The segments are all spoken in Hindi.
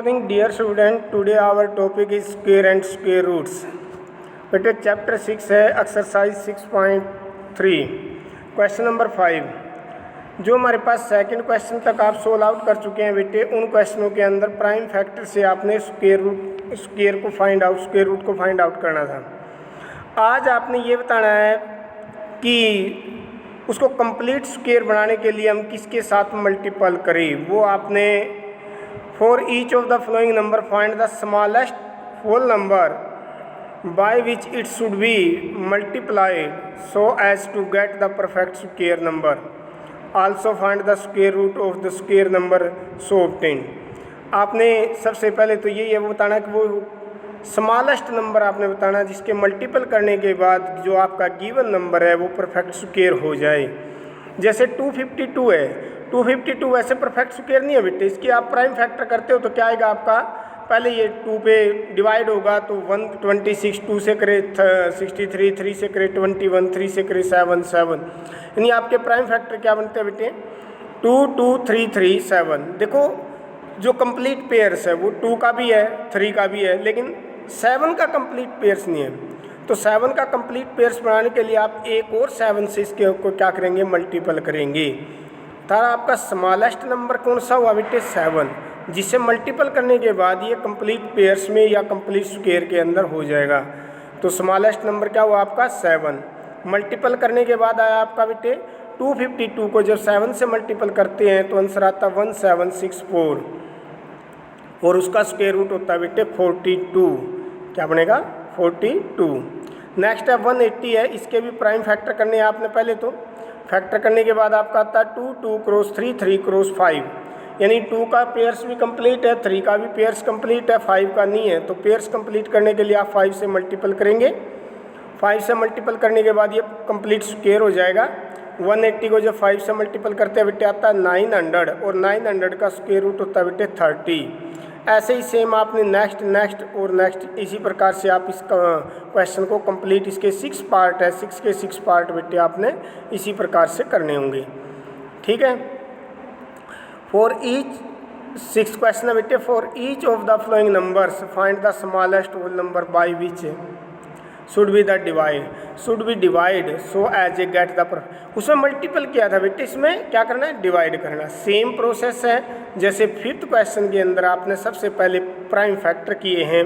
morning, dear student. Today our topic is square and square roots. बेटे चैप्टर 6 है, एक्सरसाइज 6.3, क्वेश्चन नंबर 5। जो हमारे पास सेकंड क्वेश्चन तक आप सोल्व आउट कर चुके हैं बेटे, उन क्वेश्चनों के अंदर प्राइम फैक्टर से आपने स्क्वायर रूट को फाइंड आउट करना था। आज आपने ये बताना है कि उसको कंप्लीट स्क्वायर बनाने के लिए हम किसके साथ मल्टीपल करें। वो आपने for each of the following number find the smallest whole number by which it should be multiplied so as to get the perfect square number. Also find the square root of the square number so obtained. आपने सबसे पहले तो ये बताना कि वो स्मॉलेस्ट नंबर आपने बताना जिसके मल्टीपल करने के बाद जो आपका गिवन नंबर है वो परफेक्ट स्क्वायर हो जाए। जैसे 252 है, 252 वैसे परफेक्ट स्क्वायर नहीं है बेटे। इसकी आप प्राइम फैक्टर करते हो तो क्या आएगा आपका, पहले ये 2 पे डिवाइड होगा तो 126, 2 से करे 63, 3 से करे 21, 3 से करे 7, 7, यानी आपके प्राइम फैक्टर क्या बनते हैं बेटे 2, 2, 3, 3, 7। देखो जो कंप्लीट पेयर्स है वो 2 का भी है, 3 का भी है, लेकिन 7 का कंप्लीट पेयर्स नहीं है। तो 7 का कंप्लीट पेयर्स बनाने के लिए आप एक और 7 से इसके को क्या करेंगे, मल्टीपल करेंगे। तारा आपका स्मॉलेस्ट नंबर कौन सा हुआ बेटे 7, जिसे मल्टीपल करने के बाद ये कंप्लीट पेयर्स में या कंप्लीट स्क्वायर के अंदर हो जाएगा। तो स्मॉलेस्ट नंबर क्या हुआ आपका 7। मल्टीपल करने के बाद आया आपका बेटे 252 को जब 7 से मल्टीपल करते हैं तो आंसर आता 1764 और उसका स्क्वायर रूट होता है बेटे 42। क्या बनेगा 42। नेक्स्ट है 180 है, इसके भी प्राइम फैक्टर करने हैं आपने। पहले तो फैक्टर करने के बाद आपका आता है 2, 2 क्रॉस 3, 3 क्रॉस 5, यानी 2 का पेयर्स भी कंप्लीट है, 3 का भी पेयर्स कंप्लीट है, 5 का नहीं है। तो पेयर्स कंप्लीट करने के लिए आप 5 से मल्टीपल करेंगे। 5 से मल्टीपल करने के बाद ये कंप्लीट स्क्वायर हो जाएगा। 180 को जब 5 से मल्टीपल करते हैं बेटे आता है 900 और 900 का स्क्वायर रूट होता है बेटे 30। ऐसे ही सेम आपने नेक्स्ट और नेक्स्ट इसी प्रकार से आप इस क्वेश्चन को कंप्लीट, इसके 6 पार्ट है, 6 के 6 पार्ट बेटे आपने इसी प्रकार से करने होंगे। ठीक है। फॉर ईच 6 क्वेश्चन है बेटे, for each of the following numbers find the smallest whole number by which should be divide so as a get the उसमें मल्टीपल किया था बेटे, इसमें क्या करना है डिवाइड करना। सेम प्रोसेस है जैसे 5th क्वेश्चन के अंदर आपने सबसे पहले प्राइम फैक्टर किए हैं,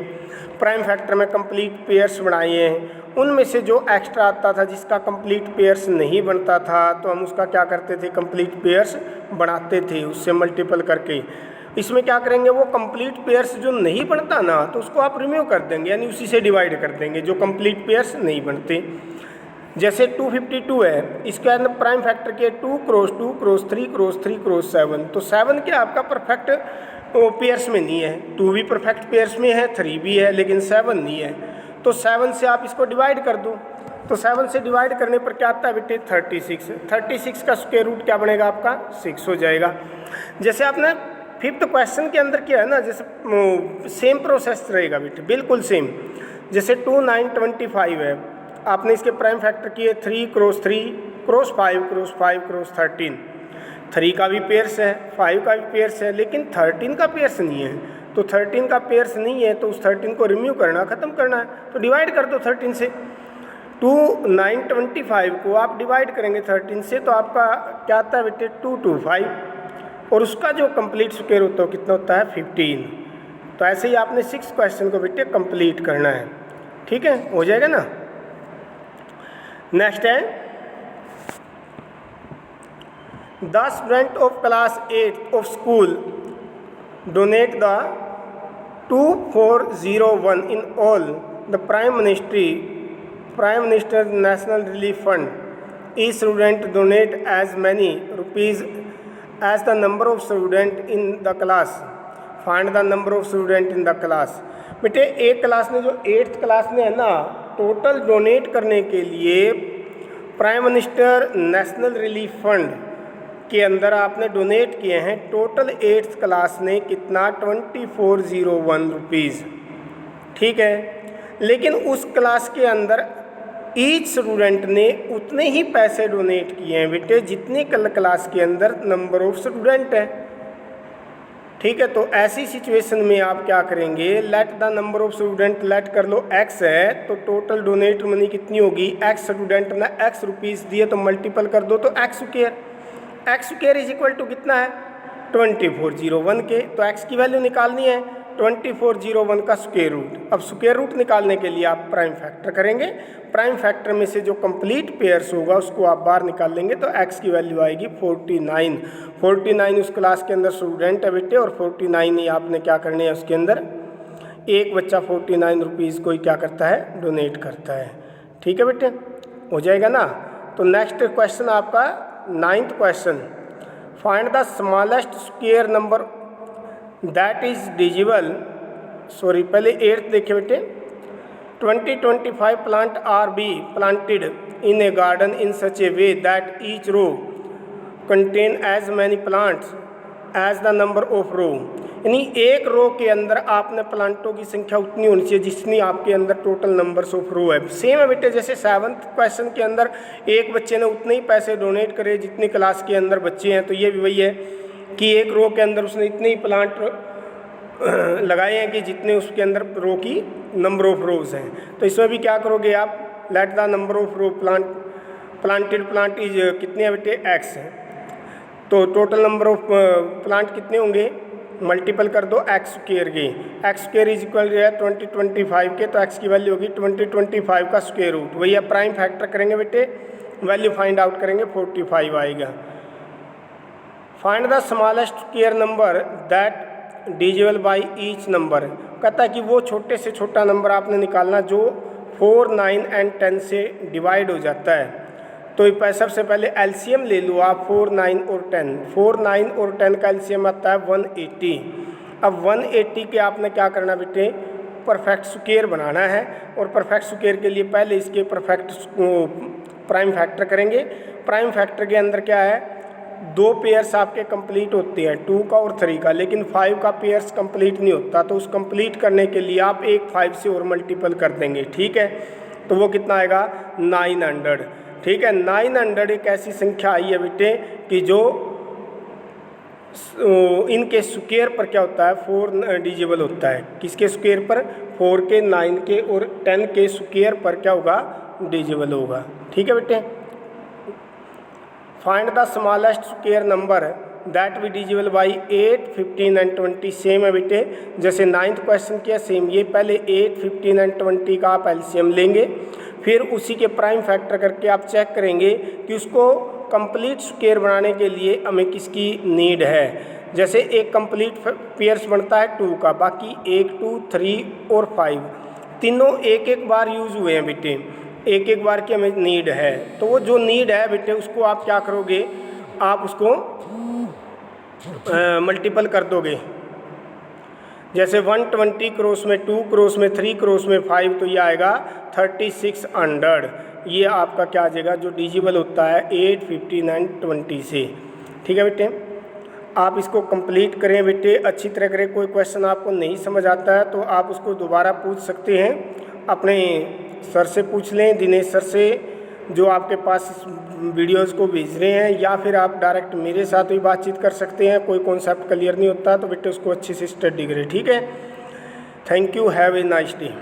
प्राइम फैक्टर में कंप्लीट पेयर्स बनाए हैं, उनमें से जो एक्स्ट्रा आता था जिसका कंप्लीट पेयर्स नहीं बनता था तो हम उसका क्या करते थे, कंप्लीट पेयर्स बनाते थे उससे मल्टीपल करके। इसमें क्या करेंगे, वो कंप्लीट पेयर्स जो नहीं बनता ना तो उसको आप रिमूव कर देंगे, यानी उसी से डिवाइड कर देंगे जो कंप्लीट पेयर्स नहीं बनते। जैसे 252 है, इसके अंदर प्राइम फैक्टर के 2 क्रॉस 2 क्रॉस 3 क्रॉस 3 क्रॉस 7, तो 7 क्या आपका परफेक्ट पेयर्स में नहीं है, 2 भी परफेक्ट पेयर्स में है, 3 भी है, लेकिन 7 नहीं है। तो 7 से आप इसको डिवाइड कर दो, तो 7 से डिवाइड करने पर क्या आता है बेटे 36। 36 का स्क्वायर रूट क्या बनेगा आपका 6 हो जाएगा। जैसे आपने 5th क्वेश्चन के अंदर किया है ना, जैसे सेम प्रोसेस रहेगा बेटे, बिल्कुल सेम। जैसे 2, 9, 25 है, आपने इसके प्राइम फैक्टर किए 3 क्रॉस 3 क्रॉस 5 क्रॉस 5 क्रॉस 13। 3 का भी पेयर्स है, 5 का भी पेयर्स है, लेकिन 13 का पेयर्स नहीं है। तो 13 का पेयर्स नहीं है तो उस 13 को रिमूव करना, ख़त्म करना है, तो डिवाइड कर दो 13 से। 2, 9, 25 को आप डिवाइड करेंगे 13 से तो आपका क्या आता है बेटे 225 और उसका जो कंप्लीट स्क्वायर होता है कितना होता है 15। तो ऐसे ही आपने 6 क्वेश्चन को बेटे कंप्लीट करना है। ठीक है, हो जाएगा ना। नेक्स्ट है the student of class 8 of school donate the 2401 in all the prime minister national relief fund. Each student donate as many rupees as the number of student in the class. Find the number of student in the class. बेटे एक क्लास ने जो 8th क्लास ने है ना, टोटल डोनेट करने के लिए prime minister national relief fund के अंदर आपने डोनेट किए हैं, टोटल 8th क्लास ने कितना 2401 रुपीज़। ठीक है, लेकिन उस क्लास के अंदर ईच स्टूडेंट ने उतने ही पैसे डोनेट किए हैं बेटे जितने क्लास के अंदर नंबर ऑफ स्टूडेंट है। ठीक है। तो ऐसी सिचुएशन में आप क्या करेंगे, let the number of student, let कर लो x है, तो टोटल डोनेट मनी कितनी होगी, x स्टूडेंट ने x रुपीज़ दिए तो मल्टीपल कर दो तो x square is equal to कितना है 2401 के। तो x की वैल्यू निकालनी है 2401 का स्क्वायर रूट। अब स्क्वायर रूट निकालने के लिए आप प्राइम फैक्टर करेंगे, प्राइम फैक्टर में से जो कंप्लीट पेयर्स होगा उसको आप बाहर निकाल लेंगे तो x की वैल्यू आएगी 49 उस क्लास के अंदर स्टूडेंट है बेटे, और 49 ही आपने क्या करने है उसके अंदर, एक बच्चा 49 रुपीज़ को ही क्या करता है, डोनेट करता है। ठीक है बेटे, हो जाएगा ना। तो नेक्स्ट क्वेश्चन आपका 9th question, find the smallest square number that is divisible, sorry पहले 8th देखिए बेटे, 20-25 plant are be planted in a garden in such a way that each row contain as many plants as the number of row, यानी एक रो के अंदर आपने प्लांटों की संख्या उतनी होनी चाहिए जितनी आपके अंदर टोटल नंबर्स ऑफ रो है। सेम है बेटे, जैसे 7th क्वेश्चन के अंदर एक बच्चे ने उतने ही पैसे डोनेट करे जितनी क्लास के अंदर बच्चे हैं, तो ये भी वही है कि एक रो के अंदर उसने इतने ही प्लांट लगाए हैं कि जितने उसके अंदर रो की नंबर ऑफ रोज हैं। तो इसमें भी क्या करोगे आप, let the number of row planted plant is कितने हैं बेटे, x है, तो टोटल नंबर ऑफ प्लांट कितने होंगे, मल्टीपल कर दो x स्क्वायर की, x स्क्वायर इज इक्वल है 20-25 के, तो x की वैल्यू होगी 20-25 का स्क्वायर रूट। वही आप प्राइम फैक्टर करेंगे बेटे, वैल्यू फाइंड आउट करेंगे 45 आएगा। Find the smallest square number that डिजिबल by each number, कहता है कि वो छोटे से छोटा नंबर आपने निकालना जो 4, 9 एंड 10 से डिवाइड हो जाता है। तो सबसे पहले एलसीएम ले लो आप, 4, 9 और 10, 4, 9 और 10 का एलसीएम आता है 180। अब 180 के आपने क्या करना बेटे, परफेक्ट स्क्वायर बनाना है, और परफेक्ट स्क्वायर के लिए पहले इसके परफेक्ट प्राइम फैक्टर करेंगे। प्राइम फैक्टर के अंदर क्या है, 2 पेयर्स आपके कंप्लीट होते हैं, 2 का और 3 का, लेकिन 5 का पेयर्स कंप्लीट नहीं होता, तो उस कंप्लीट करने के लिए आप एक 5 से और मल्टीपल कर देंगे। ठीक है, तो वो कितना आएगा 900। ठीक है, 900 एक ऐसी संख्या आई है बेटे कि जो इनके स्क्वायर पर क्या होता है, 4 डिजिबल होता है। किसके स्क्वायर पर, 4 के, 9 के और 10 के स्क्वायर पर क्या होगा, डिजिबल होगा। ठीक है बेटे, find the smallest square number that be divisible by 8, 15 and 20। Same है बेटे, जैसे 9th क्वेश्चन किया सेम, ये पहले 8, 15 एंड 20 का आप एलसीएम लेंगे, फिर उसी के प्राइम फैक्टर करके आप चेक करेंगे कि उसको कंप्लीट स्क्वायर बनाने के लिए हमें किसकी नीड है। जैसे एक कंप्लीट पेयर्स बनता है 2 का, बाकी 1, 2, 3 और 5 तीनों एक एक बार यूज़ हुए हैं बेटे, एक एक बार की हमें नीड है। तो वो जो नीड है बेटे उसको आप क्या करोगे, आप उसको मल्टीपल कर दोगे। जैसे 120 क्रॉस में 2 क्रॉस में 3 क्रॉस में 5, तो ये आएगा 3600। ये आपका क्या आ जाएगा, जो डिजिबल होता है 8, 15 एंड 20 से। ठीक है बेटे, आप इसको कंप्लीट करें बेटे, अच्छी तरह करें। कोई क्वेश्चन आपको नहीं समझ आता है तो आप उसको दोबारा पूछ सकते हैं, अपने सर से पूछ लें, दिनेश सर से, जो आपके पास इस वीडियोज़ को भेज रहे हैं, या फिर आप डायरेक्ट मेरे साथ भी बातचीत कर सकते हैं। कोई कॉन्सेप्ट क्लियर नहीं होता तो बेटे उसको अच्छे से स्टडी करें। ठीक है, thank you, have a nice day.